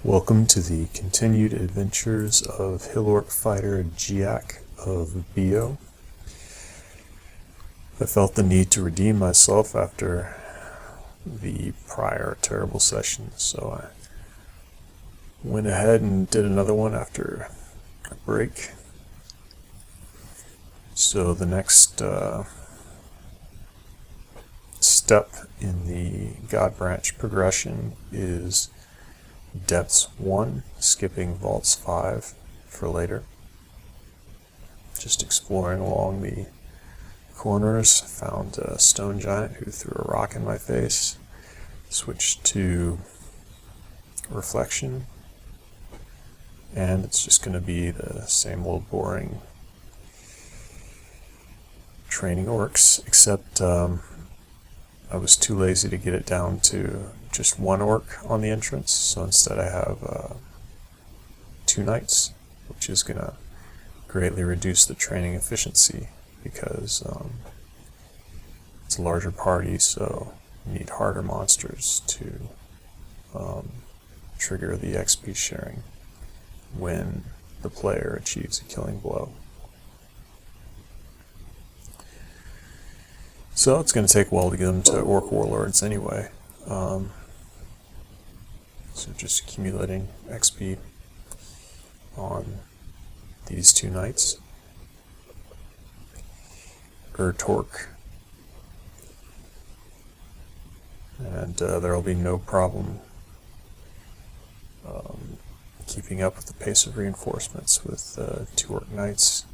Welcome to the continued adventures of hill orc fighter Giac of Beogh. I felt the need to redeem myself after the prior terrible session, so I went ahead and did another one after a break. So the next step in the God Branch progression is Depths 1, skipping Vaults 5 for later. Just exploring along the corners, found a stone giant who threw a rock in my face, switched to Reflection, and it's just going to be the same old boring training orcs, except I was too lazy to get it down to just one orc on the entrance, so instead I have 2 knights, which is going to greatly reduce the training efficiency because it's a larger party, so you need harder monsters to trigger the XP sharing when the player achieves a killing blow. So it's going to take a while to get them to Orc Warlords anyway. So just accumulating XP on these 2 knights. Torque. And there will be no problem keeping up with the pace of reinforcements with 2 Orc Knights,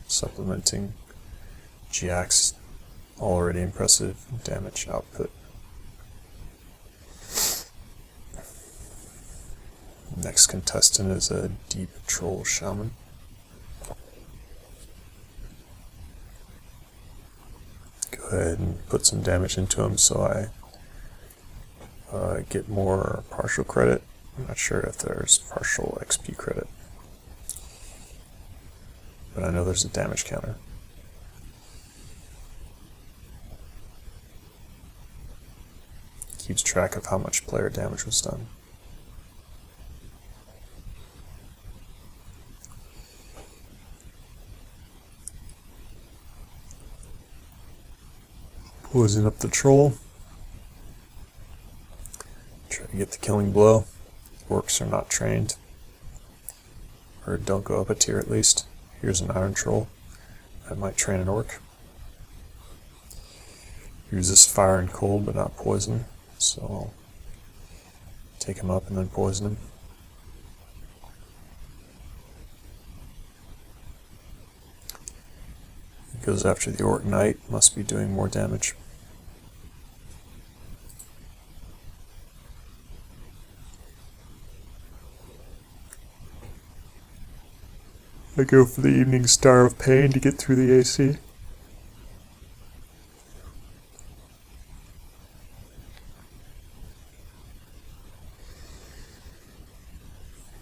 supplementing Giac's already impressive damage output. Next contestant is a Deep Troll Shaman. Go ahead and put some damage into him so I get more partial credit. I'm not sure if there's partial XP credit, but I know there's a damage counter. Keeps track of how much player damage was done. Poison up the troll. Try to get the killing blow. Orcs are not trained, or don't go up a tier at least. Here's an iron troll. I might train an orc. Uses fire and cold but not poison, so I'll take him up and then poison him. He goes after the Orc Knight, must be doing more damage. I go for the Evening Star of Pain to get through the AC.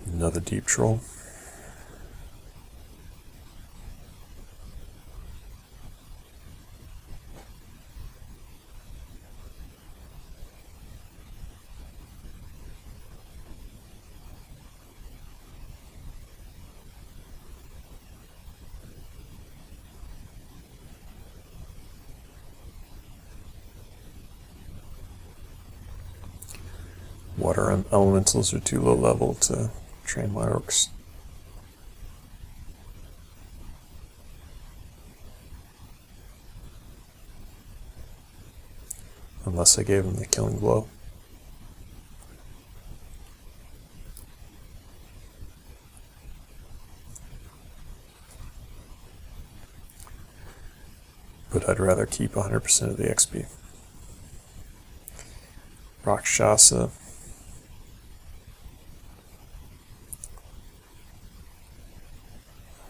Another Deep Troll. Water elementals are too low level to train my orcs. Unless I gave them the killing blow. But I'd rather keep 100% of the XP. Rakshasa.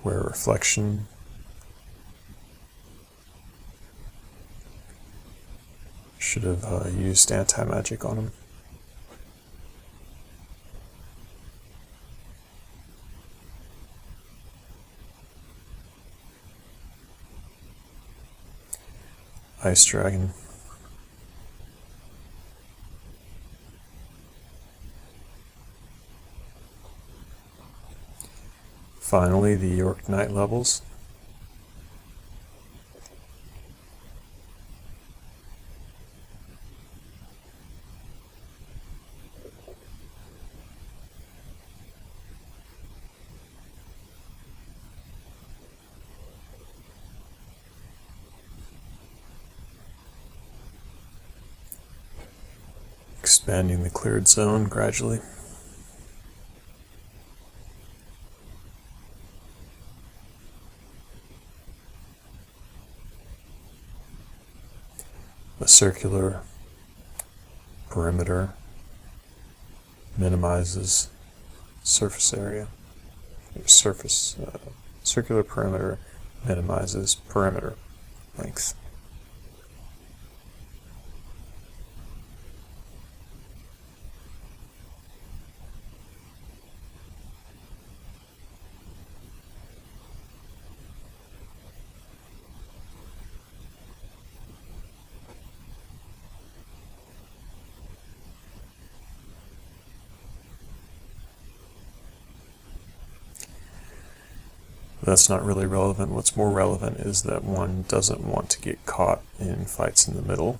Where Reflection. Should have used anti-magic on him. Ice Dragon. Finally, the York night levels. Expanding the cleared zone gradually. A circular perimeter minimizes surface area. Circular perimeter minimizes perimeter length. That's not really relevant. What's more relevant is that one doesn't want to get caught in fights in the middle,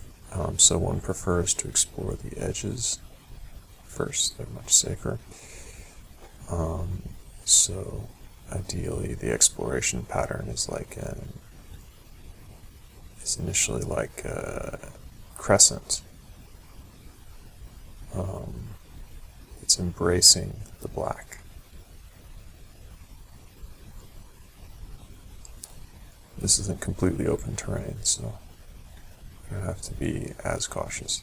so one prefers to explore the edges first. They're much safer. So ideally the exploration pattern is initially like a crescent. It's embracing the black. This isn't completely open terrain, so you don't have to be as cautious.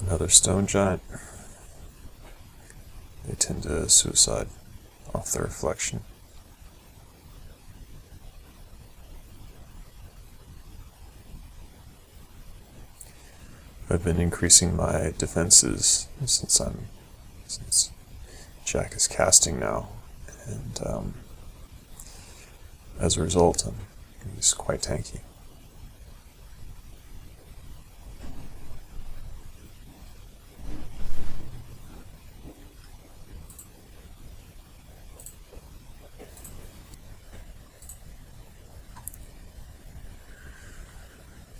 Another stone giant. They tend to suicide off the reflection. I've been increasing my defenses since Giac is casting now, and as a result, he's quite tanky.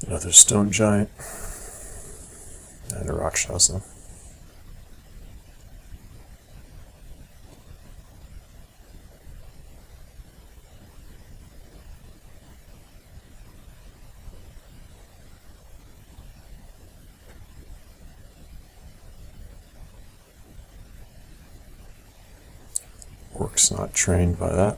Another stone giant. And a Rakshasa. Orc's not trained by that.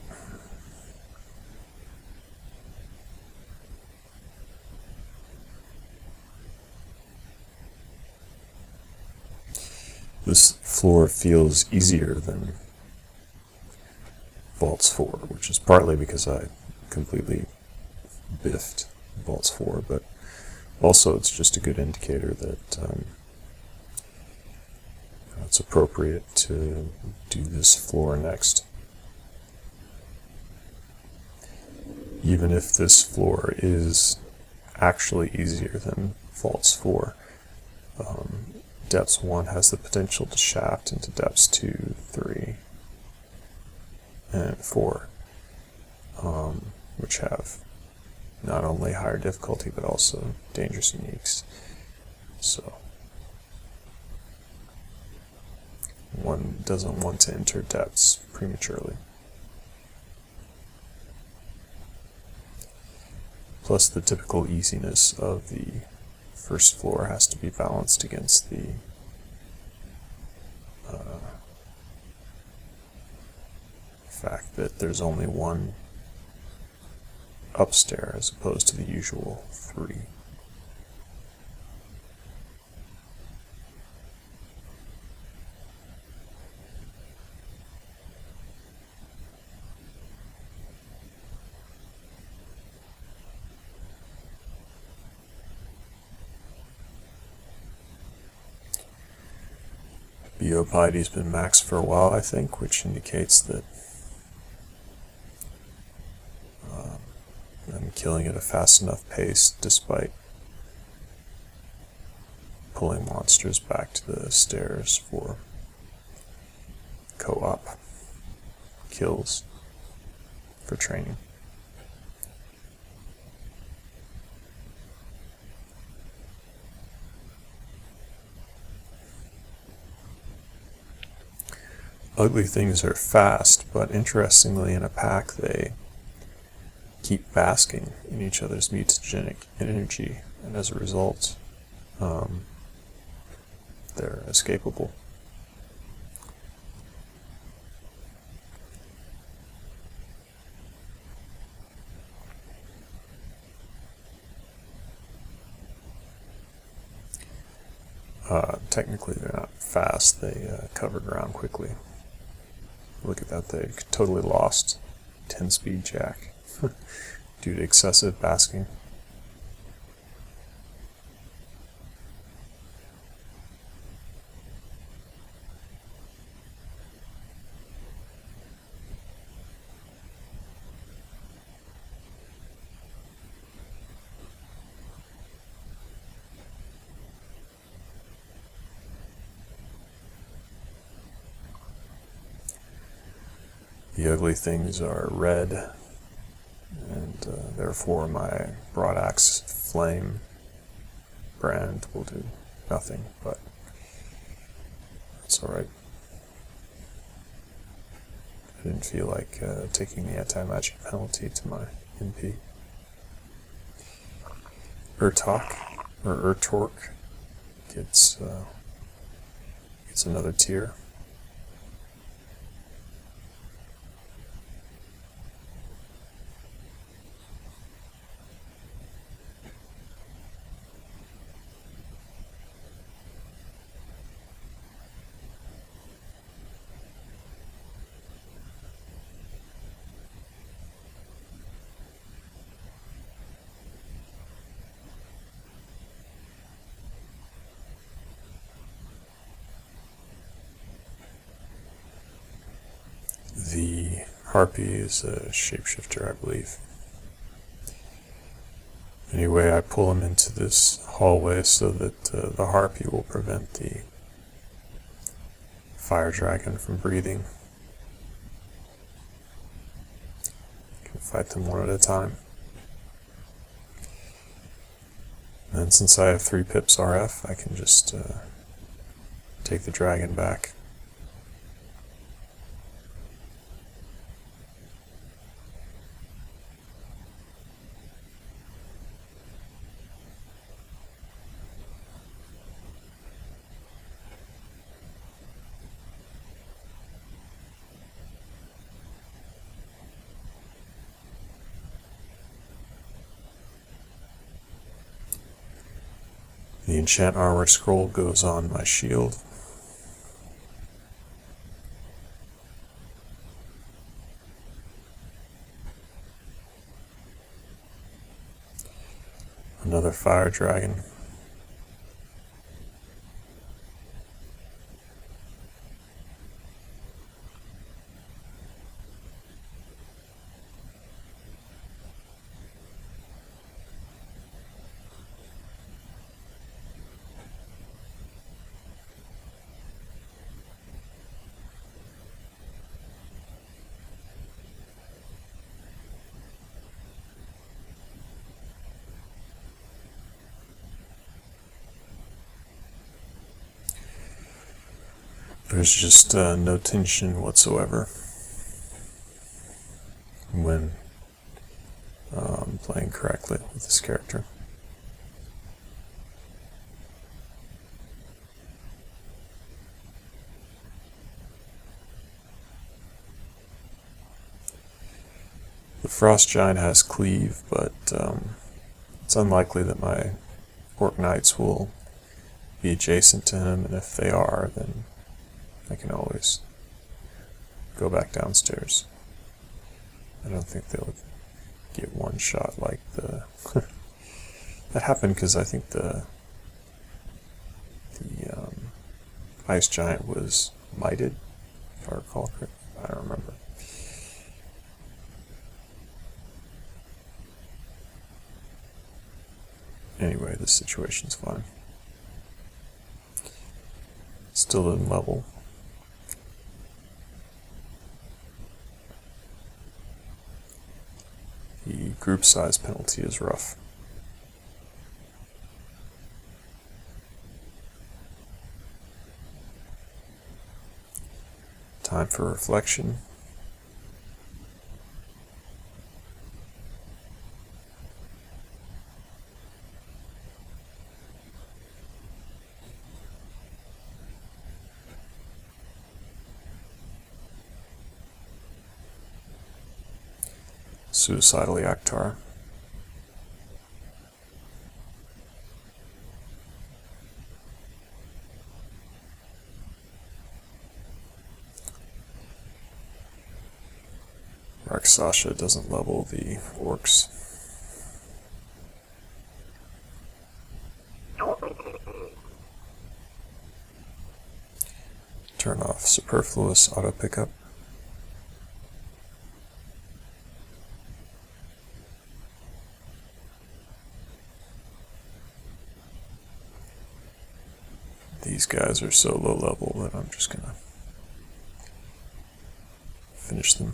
This floor feels easier than Vaults 4, which is partly because I completely biffed Vaults 4, but also it's just a good indicator that it's appropriate to do this floor next. Even if this floor is actually easier than Vaults 4, Depths 1 has the potential to shaft into Depths 2, 3, and 4, which have not only higher difficulty but also dangerous uniques. So one doesn't want to enter Depths prematurely. Plus the typical easiness of the first floor has to be balanced against the fact that there's only one upstairs as opposed to the usual 3. Beogh has been maxed for a while, I think, which indicates that I'm killing at a fast enough pace despite pulling monsters back to the stairs for co-op kills for training. Ugly things are fast, but interestingly in a pack they keep basking in each other's mutagenic energy, and as a result they're escapable. Technically they're not fast, they cover ground quickly. Look at that, they totally lost 10-speed Giac due to excessive basking. The ugly things are red, and therefore my broadaxe flame brand will do nothing, but that's alright. I didn't feel like taking the anti-magic penalty to my MP. Urtork gets another tier. The harpy is a shapeshifter, I believe. Anyway, I pull him into this hallway so that the harpy will prevent the fire dragon from breathing. You can fight them one at a time. And since I have 3 pips RF, I can just take the dragon back. The enchant armor scroll goes on my shield. Another fire dragon. There's just no tension whatsoever when playing correctly with this character. The Frost Giant has cleave, but it's unlikely that my Orc Knights will be adjacent to him, and if they are, then I can always go back downstairs. I don't think they'll get one shot like the... That happened because I think the Ice Giant was mited, if I recall correctly. I don't remember. Anyway, this situation's fine. Still didn't level. The group size penalty is rough. Time for reflection. Suicidal Giac. Sasha doesn't level the orcs. Turn off superfluous auto pickup. These guys are so low level that I'm just gonna finish them.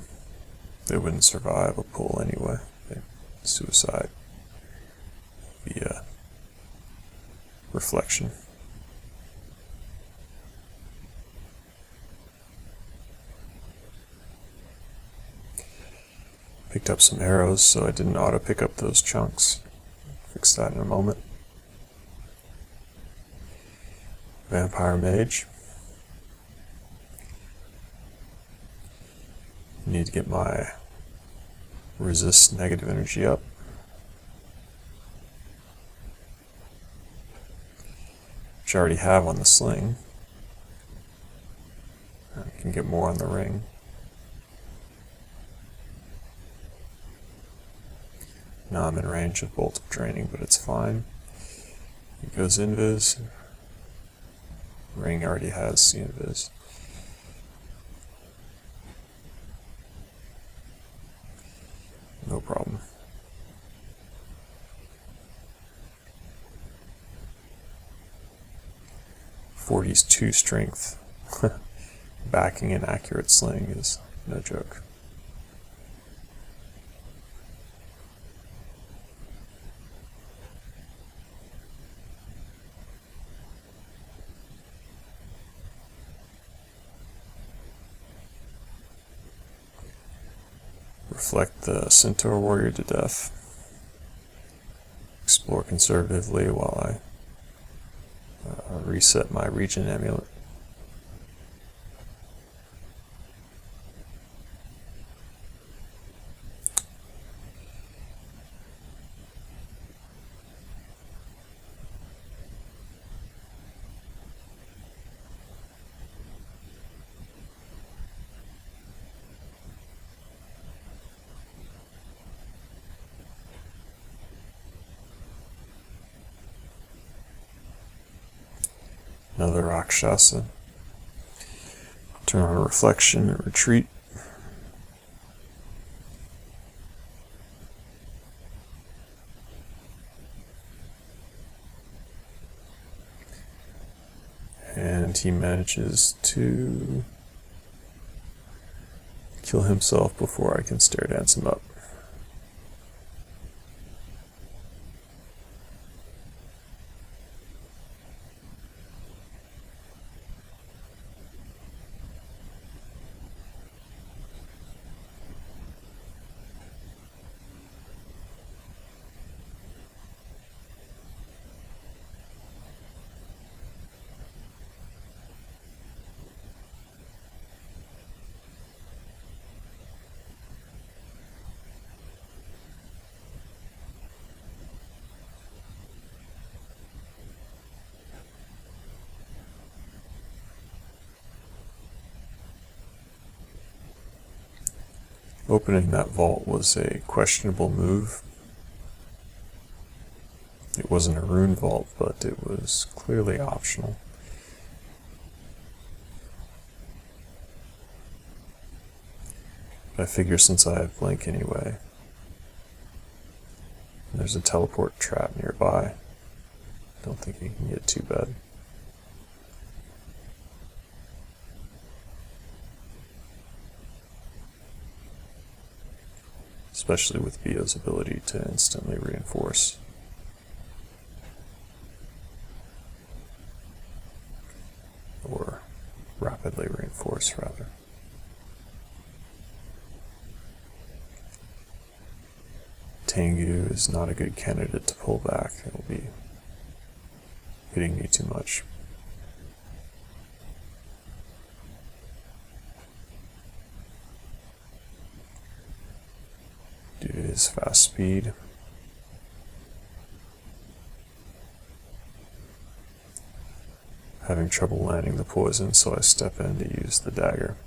They wouldn't survive a pull anyway. Suicide via reflection. Picked up some arrows, so I didn't auto pick up those chunks. Fix that in a moment. Vampire Mage. Need to get my resist negative energy up. Which I already have on the sling. I can get more on the ring. Now I'm in range of Bolt of Draining, but it's fine. It goes invis. Ring already has the invis. No problem. 40's 2 strength. Backing an accurate sling is no joke. Reflect the Centaur Warrior to death. Explore conservatively while I reset my Region Amulet. Another Rakshasa. Turn on reflection and retreat. And he manages to kill himself before I can stare dance him up. Opening that vault was a questionable move. It wasn't a rune vault, but it was clearly optional. I figure since I have Blink anyway, there's a teleport trap nearby, Don't think he can get too bad. Especially with Beogh's ability to instantly reinforce. Or rapidly reinforce, rather. Tengu is not a good candidate to pull back. It will be hitting me too much. Due to his fast speed. Having trouble landing the poison, so I step in to use the dagger.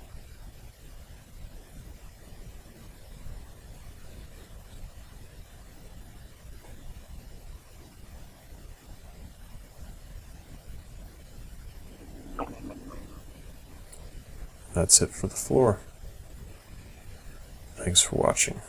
That's it for the floor. Thanks for watching.